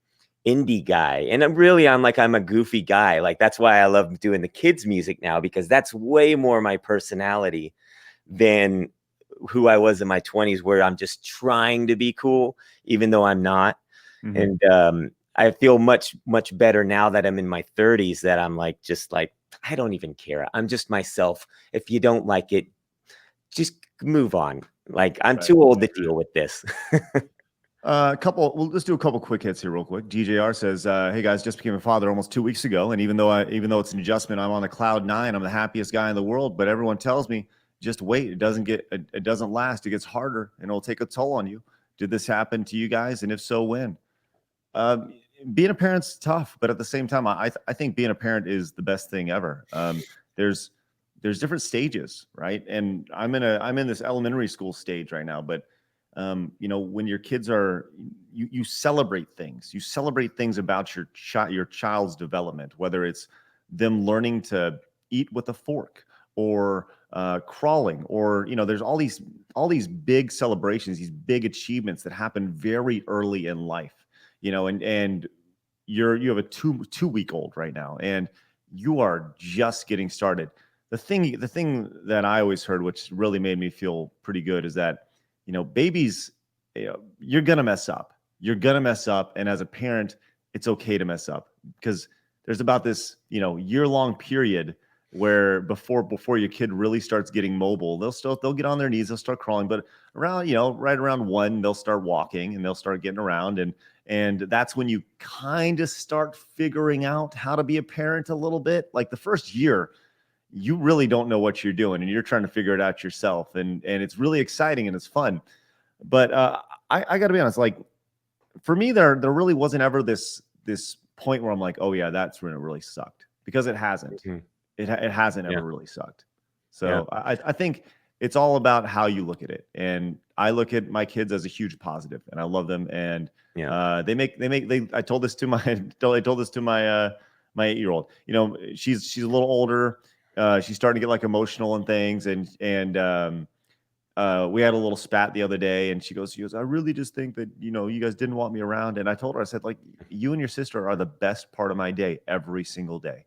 indie guy. And I'm a goofy guy. Like that's why I love doing the kids music now, because that's way more my personality than who I was in my 20s, where I'm just trying to be cool, even though I'm not. Mhm. And I feel much, much better now that I'm in my 30s, that I'm like, just like, I don't even care. I'm just myself. If you don't like it, just move on. Like I'm Right. too old to Right. deal with this. Let's do a couple quick hits here real quick. DJR says, "Hey guys, just became a father almost 2 weeks ago, and even though it's an adjustment, I'm on the cloud nine. I'm the happiest guy in the world, but everyone tells me just wait. It doesn't last. It gets harder, and it'll take a toll on you. Did this happen to you guys? And if so, when?" Um, Being a parent's tough, but at the same time, I think being a parent is the best thing ever. There's there's different stages, right? And I'm in this elementary school stage right now, but when your kids are, you celebrate things. You celebrate things about your child's development, whether it's them learning to eat with a fork or crawling, or there's all these big celebrations, these big achievements that happen very early in life. And you have a two week old right now, and you are just getting started. The thing that I always heard, which really made me feel pretty good, is that babies, you're gonna mess up. You're gonna mess up, and as a parent, it's okay to mess up because there's about this, year-long period where before your kid really starts getting mobile, they'll get on their knees, they'll start crawling, but around, right around 1, they'll start walking and they'll start getting around, and that's when you kind of start figuring out how to be a parent a little bit. Like the first year, you really don't know what you're doing, and you're trying to figure it out yourself, and it's really exciting and it's fun. But I got to be honest, like for me, there really wasn't ever this point where I'm like, oh yeah, that's when it really sucked, because it hasn't. Mhm. It hasn't Yeah. ever really sucked. So I think it's all about how you look at it, and I look at my kids as a huge positive, and I love them, and I told this to my I told this to my my 8-year-old. She's a little older. She's starting to get like emotional and things, and we had a little spat the other day, and she goes, I really just think that, you guys didn't want me around. And I told her, I said, like, you and your sister are the best part of my day every single day,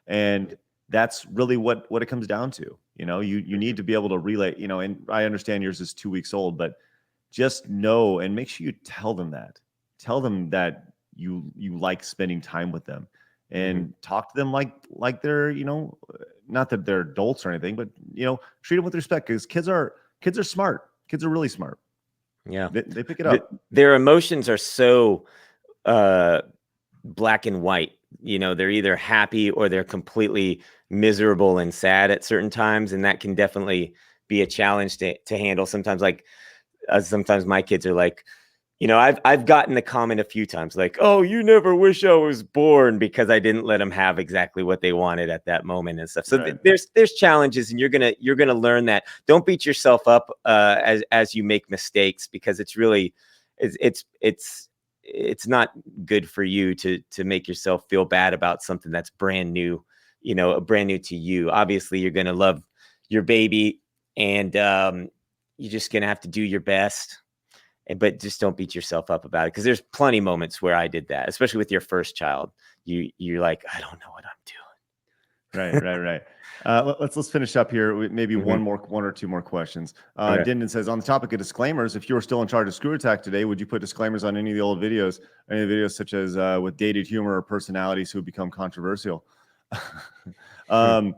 and that's really what it comes down to. You need to be able to relay, and I understand yours is 2 weeks old, but just know and make sure you tell them that you like spending time with them, and talk to them like they're, not that they're adults or anything, but treat them with respect, because kids are smart. Kids are really smart. Yeah. They pick it up. Their emotions are so black and white. They're either happy or they're completely miserable and sad at certain times, and that can definitely be a challenge to handle. Sometimes, like sometimes my kids are like, I've gotten the comment a few times, like, "Oh, you never wish I was born," because I didn't let them have exactly what they wanted at that moment and stuff. So Right. there's challenges, and you're gonna learn that. Don't beat yourself up as you make mistakes, because it's really it's not good for you to make yourself feel bad about something that's brand new, brand new to you. Obviously, you're gonna love your baby, and you're just gonna have to do your best. But just don't beat yourself up about it, because there's plenty moments where I did that, especially with your first child. You're like, I don't know what I'm doing. Right. Let's finish up here with maybe one or two more questions. Okay. Dindon says, on the topic of disclaimers, if you were still in charge of Screw Attack today, would you put disclaimers on any of the old videos, any of the videos such as with dated humor or personalities who have become controversial? I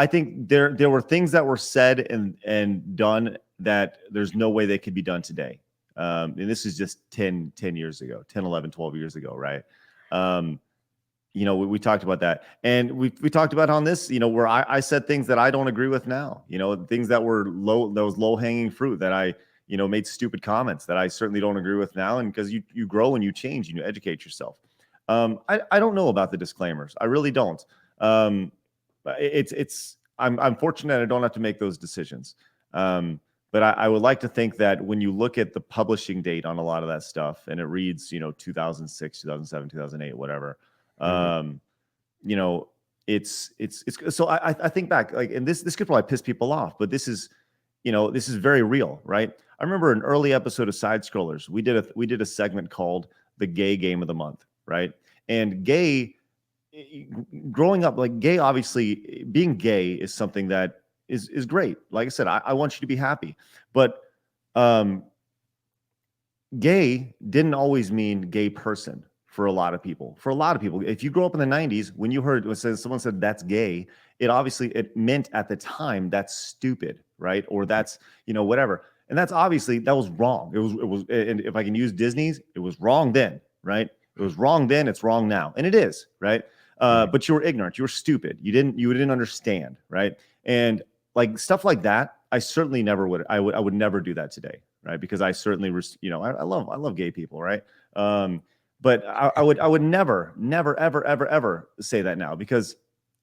think there were things that were said and done that there's no way they could be done today. And this is just 10 years ago, 10, 11, 12 years ago, right? We talked about that, and we talked about on this, where I said things that I don't agree with now, things that were low hanging fruit that I, made stupid comments that I certainly don't agree with now. And because you grow and you change and you educate yourself. I don't know about the disclaimers. I really don't. I'm fortunate I don't have to make those decisions. But I would like to think that when you look at the publishing date on a lot of that stuff, and it reads, 2006, 2007, 2008, whatever, it's so I think back, like, and this could probably piss people off, but this is very real, right? I remember an early episode of Side Scrollers. We did a segment called the Gay Game of the Month, right? And growing up, like, gay, obviously being gay is something that is great. Like I said, I want you to be happy, but gay didn't always mean gay person for a lot of people. For a lot of people, if you grow up in the 90s, when you heard someone said that's gay, it meant at the time that's stupid, right? Or that's, whatever. And that was wrong. It was, and if I can use Disney's, it was wrong then, right? It was wrong then, it's wrong now. And it is, right? But you were ignorant, you were stupid. You didn't understand, right? And like stuff like that, I certainly never would. I would never do that today, right? Because I certainly, I love gay people, right? But I would never, ever say that now, because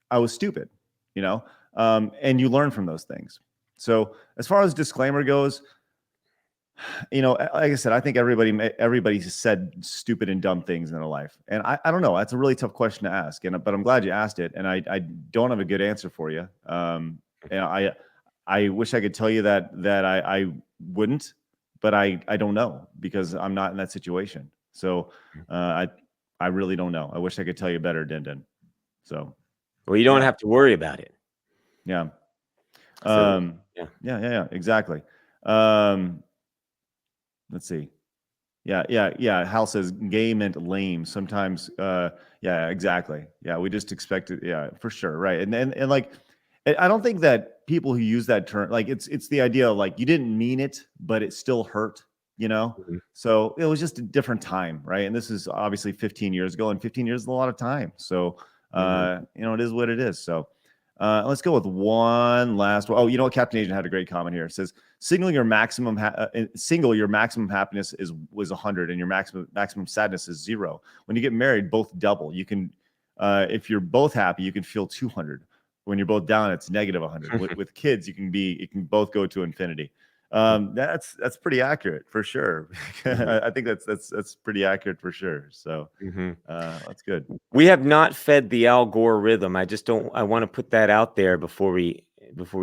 I was stupid, and you learn from those things. So as far as disclaimer goes, like I said, I think everybody's said stupid and dumb things in their life. And I don't know. That's a really tough question to ask. But I'm glad you asked it. And I don't have a good answer for you. And I wish I could tell you that I wouldn't, but I don't know, because I'm not in that situation. So I really don't know. I wish I could tell you better, Dindon. So, well, you don't have to worry about it. Yeah. So, yeah, exactly. Let's see. Yeah. Hal says gay meant lame. Sometimes, yeah, exactly. Yeah, we just expect it. Yeah, for sure. Right. And like, I don't think that people who use that term, like it's the idea of like you didn't mean it, but it still hurt, you know? Mhm. So it was just a different time, right? And this is obviously 15 years ago, and 15 years is a lot of time. So you know, it is what it is. So let's go with one last one. Oh, you know what? Captain Agent had a great comment here. It says, single your maximum happiness was 100 and your maximum sadness is 0. When you get married, both double. You can if you're both happy, you can feel 200. When you're both down, it's negative 100. With kids, you can both go to infinity. That's pretty accurate for sure. I think that's pretty accurate for sure. So that's good. We have not fed the algorithm. I want to put that out there before we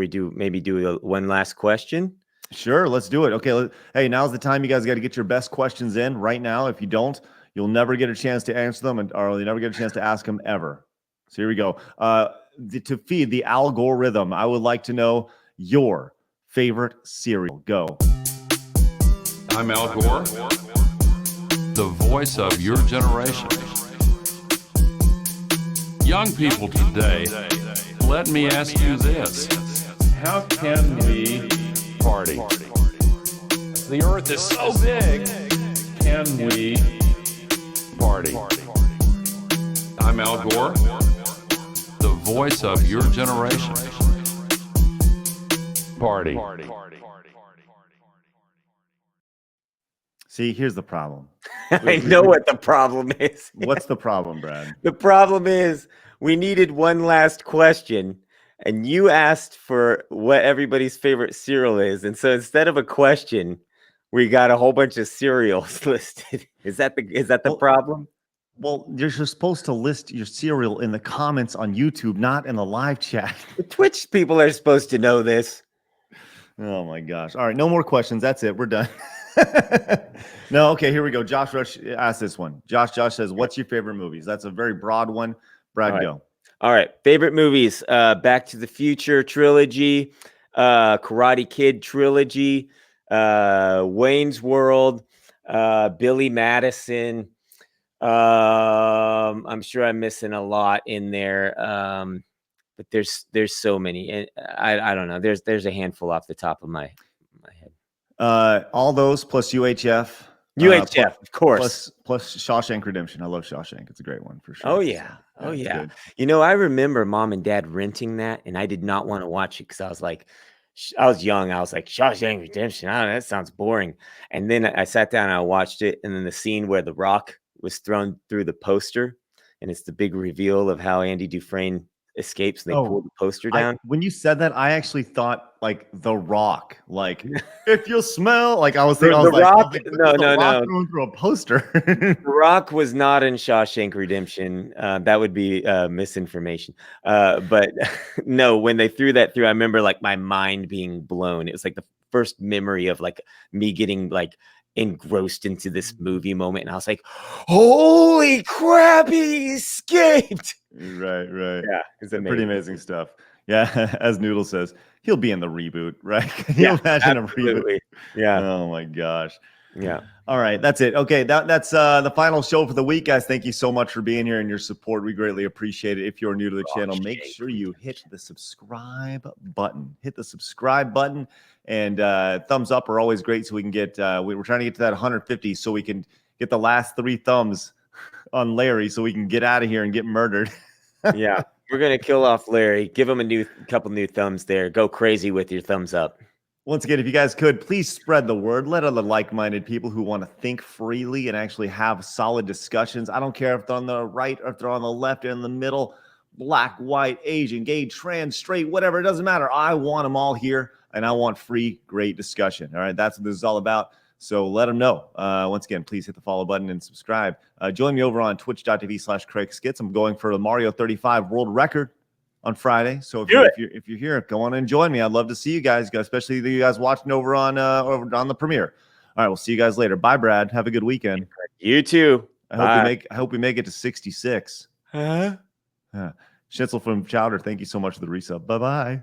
do one last question. Sure, let's do it. Okay, hey, now's the time. You guys got to get your best questions in right now. If you don't, you'll never get a chance to answer them, or you'll never get a chance to ask them ever. So here we go. To feed the algorithm, I would like to know your favorite cereal. Go. I'm Al Gore, the voice of your generation. Young people today, let me ask you this. How can we party? The earth is so big, can we party? I'm Al Gore, the voice of your generation. Party. See, here's the problem. I know what the problem is. What's the problem, Brad? The problem is we needed one last question, and you asked for what everybody's favorite cereal is. And so instead of a question, we got a whole bunch of cereals listed. Is that the problem? Well, you're supposed to list your cereal in the comments on YouTube, not in the live chat. The Twitch people are supposed to know this. Oh my gosh. All right, no more questions. That's it. We're done. No, okay, here we go. Josh Rush asked this one. Josh says, what's your favorite movies? That's a very broad one. Brad, go. All right. Favorite movies: Back to the Future trilogy, Karate Kid trilogy, Wayne's World, Billy Madison. I'm sure I'm missing a lot in there, but there's so many, and I don't know. There's a handful off the top of my head. All those plus UHF. Of course. Plus Shawshank Redemption. I love Shawshank. It's a great one for sure. Oh yeah. So, yeah. Good. You know, I remember mom and dad renting that, and I did not want to watch it because I was like, I was young. I was like, Shawshank Redemption. I don't know, that sounds boring. And then I sat down and I watched it, and then the scene where The Rock was thrown through the poster, and it's the big reveal of how Andy Dufresne escapes, and they pull the poster down. When you said that, I actually thought like The Rock, like if you smell, like I was thinking, The Rock, no, thrown through a poster. The Rock was not in Shawshank Redemption. That would be misinformation. But no, when they threw that through, I remember like my mind being blown. It was like the first memory of like me getting like engrossed into this movie moment, and I was like, holy crap, he escaped. Right. Yeah, it's Pretty amazing stuff. Yeah, as Noodle says, he'll be in the reboot, right? Can you imagine absolutely. a reboot? Yeah. Oh my gosh. Yeah. All right, that's it. Okay, that's the final show for the week, guys. Thank you so much for being here and your support. We greatly appreciate it. If you're new to the channel, make sure you hit the subscribe button. Hit the subscribe button, and thumbs up are always great. So we can get we're trying to get to that 150, so we can get the last 3 thumbs on Larry, so we can get out of here and get murdered. Yeah, we're gonna kill off Larry. Give him a couple new thumbs there. Go crazy with your thumbs up. Once again, if you guys could, please spread the word. Let other like-minded people who want to think freely and actually have solid discussions. I don't care if they're on the right or if they're on the left or in the middle, black, white, Asian, gay, trans, straight, whatever. It doesn't matter. I want them all here, and I want free, great discussion. All right, that's what this is all about. So let them know. Once again, please hit the follow button and subscribe. Join me over on twitch.tv/CraigSkits. I'm going for the Mario 35 world record on Friday. So if you're here, go on and join me. I'd love to see you guys, especially you guys watching over on the premiere. All right, we'll see you guys later. Bye, Brad. Have a good weekend. You too. I hope we make it to 66. Huh? Schnitzel from Chowder, thank you so much for the resub. Bye-bye.